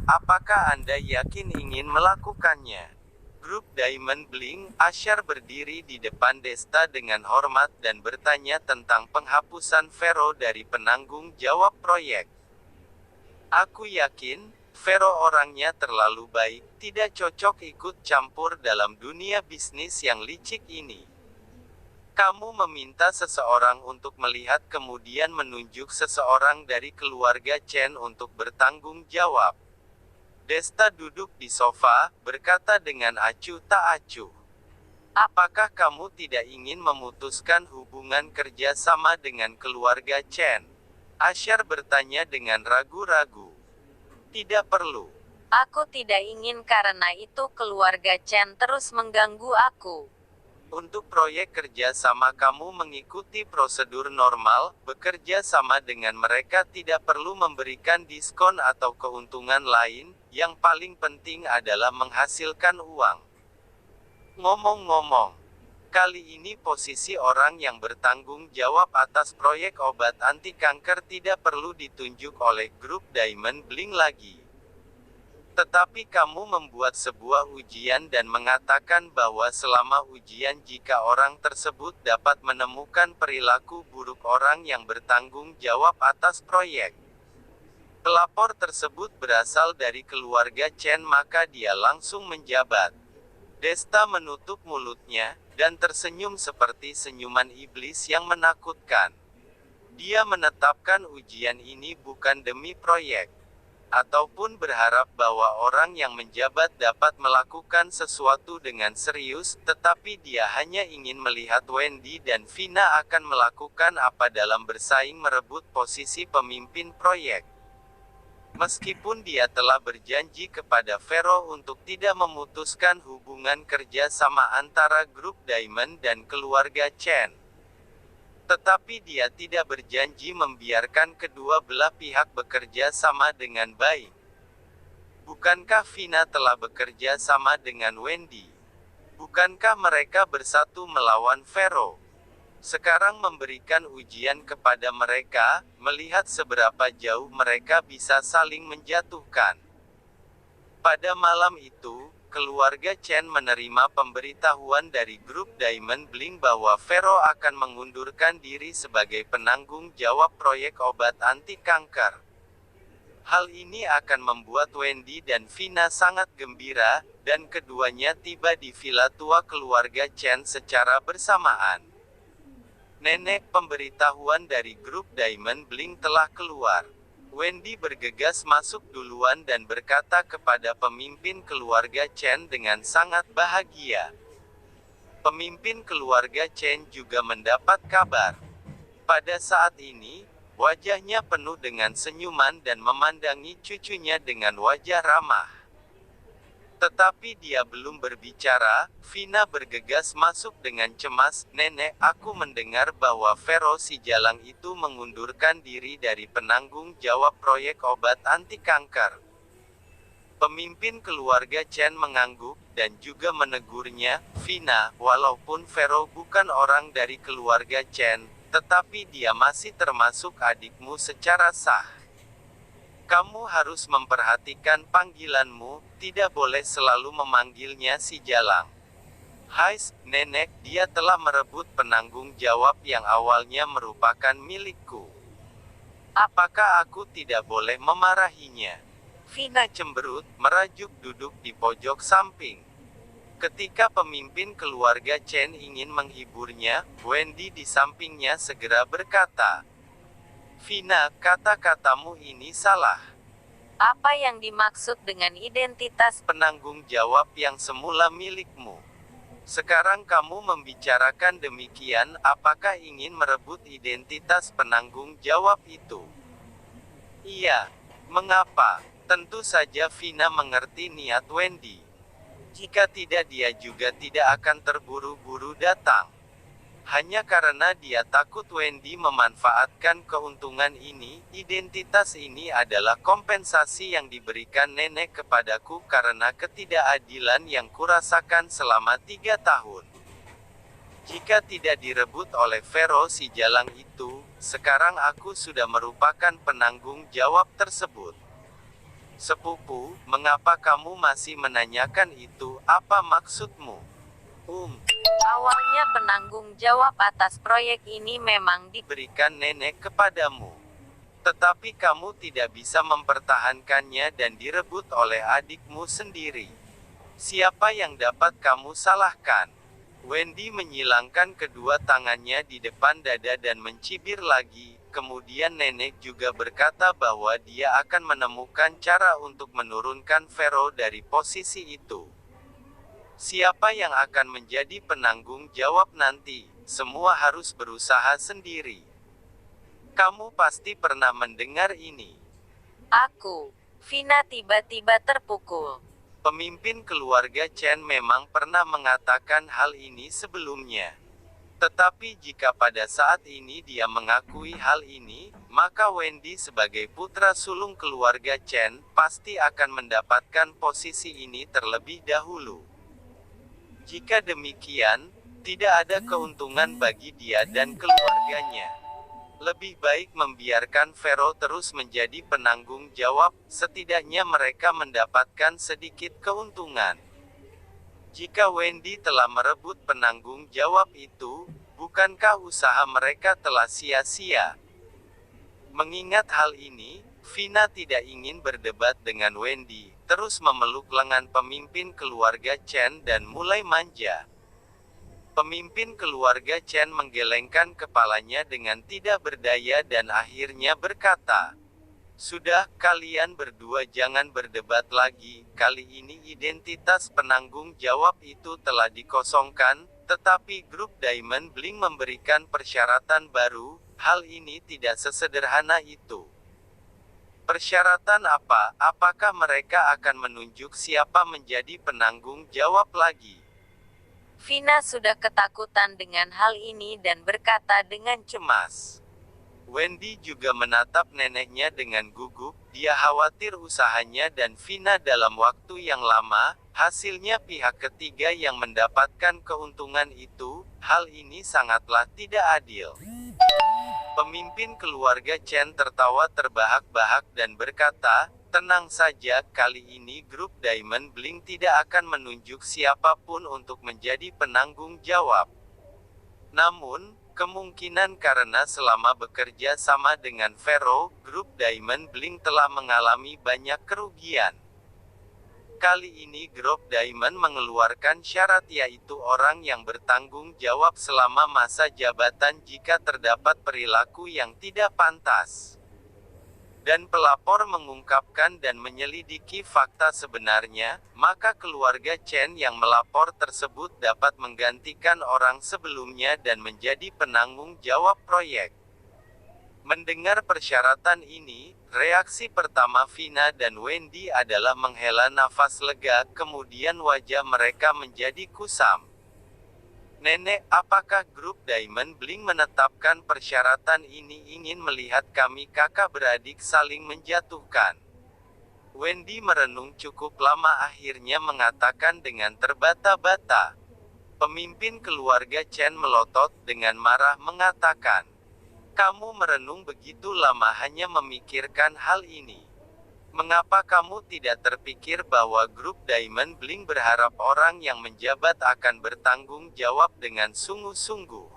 apakah Anda yakin ingin melakukannya? Grup Diamond Bling, Asyar berdiri di depan Desta dengan hormat dan bertanya tentang penghapusan Vero dari penanggung jawab proyek. Aku yakin, Vero orangnya terlalu baik, tidak cocok ikut campur dalam dunia bisnis yang licik ini. Kamu meminta seseorang untuk melihat kemudian menunjuk seseorang dari keluarga Chen untuk bertanggung jawab. Desta duduk di sofa, berkata dengan acuh tak acuh. Apakah kamu tidak ingin memutuskan hubungan kerja sama dengan keluarga Chen? Asyar bertanya dengan ragu-ragu. Tidak perlu. Aku tidak ingin karena itu keluarga Chen terus mengganggu aku. Untuk proyek kerja sama kamu mengikuti prosedur normal, bekerja sama dengan mereka tidak perlu memberikan diskon atau keuntungan lain, yang paling penting adalah menghasilkan uang. Ngomong-ngomong, kali ini posisi orang yang bertanggung jawab atas proyek obat anti kanker tidak perlu ditunjuk oleh grup Diamond Bling lagi. Tetapi kamu membuat sebuah ujian dan mengatakan bahwa selama ujian jika orang tersebut dapat menemukan perilaku buruk orang yang bertanggung jawab atas proyek. Pelapor tersebut berasal dari keluarga Chen maka dia langsung menjabat. Desta menutup mulutnya, dan tersenyum seperti senyuman iblis yang menakutkan. Dia menetapkan ujian ini bukan demi proyek, ataupun berharap bahwa orang yang menjabat dapat melakukan sesuatu dengan serius, tetapi dia hanya ingin melihat Wendy dan Vina akan melakukan apa dalam bersaing merebut posisi pemimpin proyek. Meskipun dia telah berjanji kepada Vero untuk tidak memutuskan hubungan kerja sama antara grup Diamond dan keluarga Chen. Tetapi dia tidak berjanji membiarkan kedua belah pihak bekerja sama dengan baik. Bukankah Vina telah bekerja sama dengan Wendy? Bukankah mereka bersatu melawan Vero? Sekarang memberikan ujian kepada mereka, melihat seberapa jauh mereka bisa saling menjatuhkan. Pada malam itu, keluarga Chen menerima pemberitahuan dari grup Diamond Bling bahwa Vero akan mengundurkan diri sebagai penanggung jawab proyek obat anti kanker. Hal ini akan membuat Wendy dan Vina sangat gembira, dan keduanya tiba di villa tua keluarga Chen secara bersamaan. Nenek, pemberitahuan dari grup Diamond Bling telah keluar. Wendy bergegas masuk duluan dan berkata kepada pemimpin keluarga Chen dengan sangat bahagia. Pemimpin keluarga Chen juga mendapat kabar. Pada saat ini, wajahnya penuh dengan senyuman dan memandangi cucunya dengan wajah ramah. Tetapi dia belum berbicara, Vina bergegas masuk dengan cemas. Nenek, aku mendengar bahwa Vero si jalang itu mengundurkan diri dari penanggung jawab proyek obat anti kanker. Pemimpin keluarga Chen mengangguk, dan juga menegurnya, Vina, walaupun Vero bukan orang dari keluarga Chen, tetapi dia masih termasuk adikmu secara sah. Kamu harus memperhatikan panggilanmu, tidak boleh selalu memanggilnya si jalang. Hai, nenek, dia telah merebut penanggung jawab yang awalnya merupakan milikku. Apakah aku tidak boleh memarahinya? Vina cemberut, merajuk duduk di pojok samping. Ketika pemimpin keluarga Chen ingin menghiburnya, Wendy di sampingnya segera berkata, Vina, kata-katamu ini salah. Apa yang dimaksud dengan identitas Penanggung jawab yang semula milikmu. Sekarang kamu membicarakan demikian, apakah ingin merebut identitas penanggung jawab itu? Iya. Mengapa? Tentu saja Vina mengerti niat Wendy. Jika tidak dia juga tidak akan terburu-buru datang. Hanya karena dia takut Wendy memanfaatkan keuntungan ini, identitas ini adalah kompensasi yang diberikan nenek kepadaku karena ketidakadilan yang kurasakan selama 3 tahun. Jika tidak direbut oleh Vero si jalang itu, sekarang aku sudah merupakan penanggung jawab tersebut. Sepupu, mengapa kamu masih menanyakan itu? Apa maksudmu? Awalnya penanggung jawab atas proyek ini memang Berikan nenek kepadamu. Tetapi kamu tidak bisa mempertahankannya dan direbut oleh adikmu sendiri. Siapa yang dapat kamu salahkan? Wendy menyilangkan kedua tangannya di depan dada dan mencibir lagi. Kemudian nenek juga berkata bahwa dia akan menemukan cara untuk menurunkan Vero dari posisi itu. Siapa yang akan menjadi penanggung jawab nanti? Semua harus berusaha sendiri. Kamu pasti pernah mendengar ini. Vina tiba-tiba terpukul. Pemimpin keluarga Chen memang pernah mengatakan hal ini sebelumnya. Tetapi jika pada saat ini dia mengakui hal ini, maka Wendy sebagai putra sulung keluarga Chen, pasti akan mendapatkan posisi ini terlebih dahulu. Jika demikian, tidak ada keuntungan bagi dia dan keluarganya. Lebih baik membiarkan Vero terus menjadi penanggung jawab, setidaknya mereka mendapatkan sedikit keuntungan. Jika Wendy telah merebut penanggung jawab itu, bukankah usaha mereka telah sia-sia? Mengingat hal ini, Vina tidak ingin berdebat dengan Wendy, terus memeluk lengan pemimpin keluarga Chen dan mulai manja. Pemimpin keluarga Chen menggelengkan kepalanya dengan tidak berdaya dan akhirnya berkata, "Sudah, kalian berdua jangan berdebat lagi, kali ini identitas penanggung jawab itu telah dikosongkan, tetapi grup Diamond Bling memberikan persyaratan baru, hal ini tidak sesederhana itu." Persyaratan apa? Apakah mereka akan menunjuk siapa menjadi penanggung jawab lagi? Vina sudah ketakutan dengan hal ini dan berkata dengan cemas. Wendy juga menatap neneknya dengan gugup, dia khawatir usahanya dan Vina dalam waktu yang lama, hasilnya pihak ketiga yang mendapatkan keuntungan itu, hal ini sangatlah tidak adil. Pemimpin keluarga Chen tertawa terbahak-bahak dan berkata, "Tenang saja, kali ini grup Diamond Bling tidak akan menunjuk siapapun untuk menjadi penanggung jawab. Namun, kemungkinan karena selama bekerja sama dengan Vero, grup Diamond Bling telah mengalami banyak kerugian. Kali ini grup Diamond mengeluarkan syarat yaitu orang yang bertanggung jawab selama masa jabatan jika terdapat perilaku yang tidak pantas." Dan pelapor mengungkapkan dan menyelidiki fakta sebenarnya, maka keluarga Chen yang melapor tersebut dapat menggantikan orang sebelumnya dan menjadi penanggung jawab proyek. Mendengar persyaratan ini, reaksi pertama Vina dan Wendy adalah menghela nafas lega, kemudian wajah mereka menjadi kusam. "Nenek, apakah grup Diamond Bling menetapkan persyaratan ini ingin melihat kami kakak beradik saling menjatuhkan?" Wendy merenung cukup lama akhirnya mengatakan dengan terbata-bata. Pemimpin keluarga Chen melotot dengan marah mengatakan, "Kamu merenung begitu lama hanya memikirkan hal ini. Mengapa kamu tidak terpikir bahwa grup Diamond Bling berharap orang yang menjabat akan bertanggung jawab dengan sungguh-sungguh?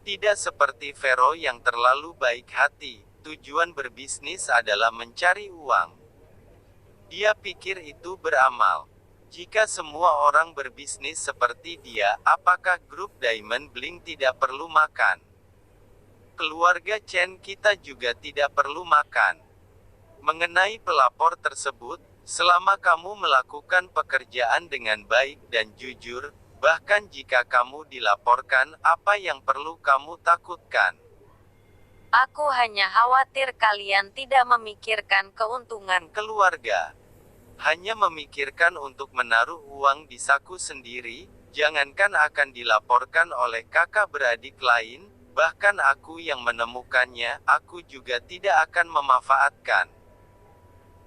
Tidak seperti Vero yang terlalu baik hati, tujuan berbisnis adalah mencari uang. Dia pikir itu beramal. Jika semua orang berbisnis seperti dia, apakah grup Diamond Bling tidak perlu makan? Keluarga Chen kita juga tidak perlu makan." Mengenai pelapor tersebut, selama kamu melakukan pekerjaan dengan baik dan jujur, bahkan jika kamu dilaporkan, apa yang perlu kamu takutkan? Aku hanya khawatir kalian tidak memikirkan keuntungan keluarga. Hanya memikirkan untuk menaruh uang di saku sendiri, jangankan akan dilaporkan oleh kakak beradik lain, bahkan aku yang menemukannya, aku juga tidak akan memanfaatkan."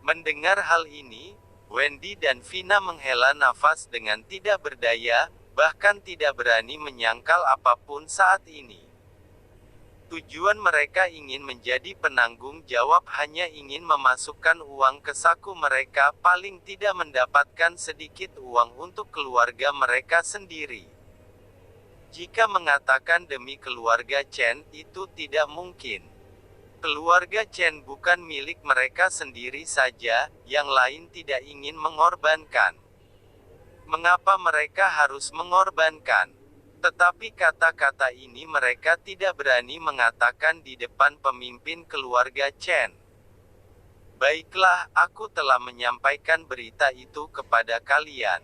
Mendengar hal ini, Wendy dan Vina menghela nafas dengan tidak berdaya, bahkan tidak berani menyangkal apapun saat ini. Tujuan mereka ingin menjadi penanggung jawab hanya ingin memasukkan uang ke saku mereka, paling tidak mendapatkan sedikit uang untuk keluarga mereka sendiri. Jika mengatakan demi keluarga Chen, itu tidak mungkin. Keluarga Chen bukan milik mereka sendiri saja, yang lain tidak ingin mengorbankan. Mengapa mereka harus mengorbankan? Tetapi kata-kata ini mereka tidak berani mengatakan di depan pemimpin keluarga Chen. Baiklah, aku telah menyampaikan berita itu kepada kalian.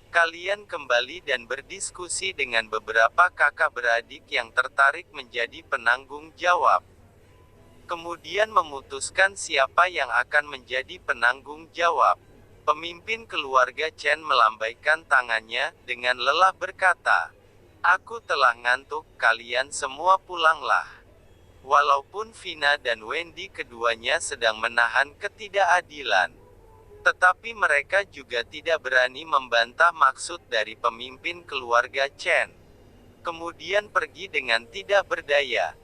Kalian kembali dan berdiskusi dengan beberapa kakak beradik yang tertarik menjadi penanggung jawab. Kemudian memutuskan siapa yang akan menjadi penanggung jawab. Pemimpin keluarga Chen melambaikan tangannya, dengan lelah berkata, "Aku telah ngantuk, kalian semua pulanglah." Walaupun Vina dan Wendy keduanya sedang menahan ketidakadilan, tetapi mereka juga tidak berani membantah maksud dari pemimpin keluarga Chen. Kemudian pergi dengan tidak berdaya.